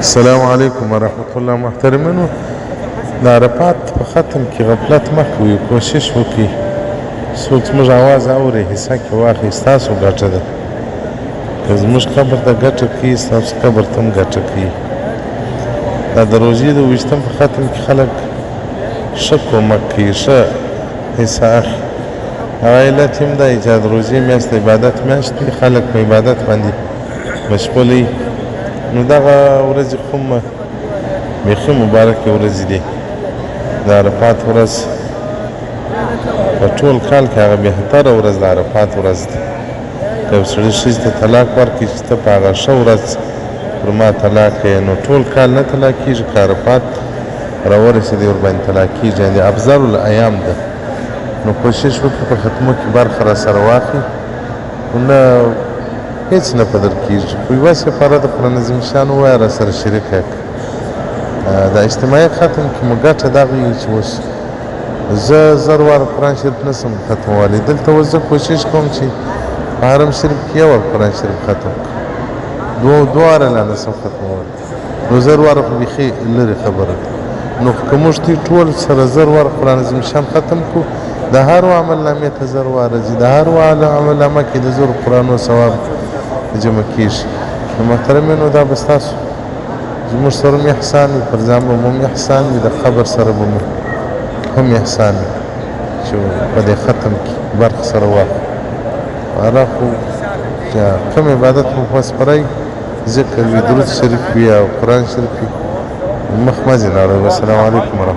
السلام علیکم ورحمت الله. محترمینو، د عرفات په ختم کې غفلت مه کوئ، کوشش وکړئ څوک زموږ اواز اوري حصه کې واخلي، ستاسو ګټه ده. که زموږ قبر ته ګټه کوي، ستاسو قبر ته هم ګټه کوي. دا د روژې د 20 په ختم کې خلک ښه کومک کوي، ښه حصه اخلي. هغه علت هم دی چې د روژې میاشت د عبادت میاشت وي، خلک په عبادت باندې مشغول وي. نو دغه ورځې خو بیخي مبارکې ورځې دي. د عرفات ورځ په ټول کال کې هغه بهتره ورځ د عرفات ورځ ده. که یو سړي ښځې ته طلاق ورکړي چې ته په هغه ښه ورځ پر ما طلاق یې، نو ټول کال نه طلاق کېږي. که عرفات راورسېدی ورباندې طلاق کېږي، یعنې افضل الایام ده. نو کوشش وکړي په ختمو کې برخه راسره واخلي، نه هېڅ نه په در کېږي. په یوه سپاره د قرآن عظیم شان ووایه، راسره شریکه کړه. د اجتماعي ختم کې مو ګټه دغه وي چې اوس زه 1000 واره قرآن شریف نه شم ختمولی. دلته اوس زه کوشش کوم چې په حرم شریف کې یو وار قرآن شریف ختم کړم، دوه واره لا نه شم ختمولی. نو 1000 واره خو بیخي لرې خبره ده. نو که موږ ټول سره 1000 واره قرآن عظیم شان ختم کړو، د هر عمل نامې ته 1000 واره ځي. د هر عمل نامه کې د 1000 قرآنو ثواب جمع کېږي. نو محترمینو، دا به ستاسو زموږ سره هم احسان وي، پر ځان به مو هم احسان وي، د قبر سره به مو هم احسان وي چې په دې ختم کې برخه سره واخلو. هغه خو کوم عبادت مو وسپړئ، ذکر وي، درود شریف وي او قرآن شریف وي، مخ مه ځیناړئ. والسلام علیکم ورحمت الله.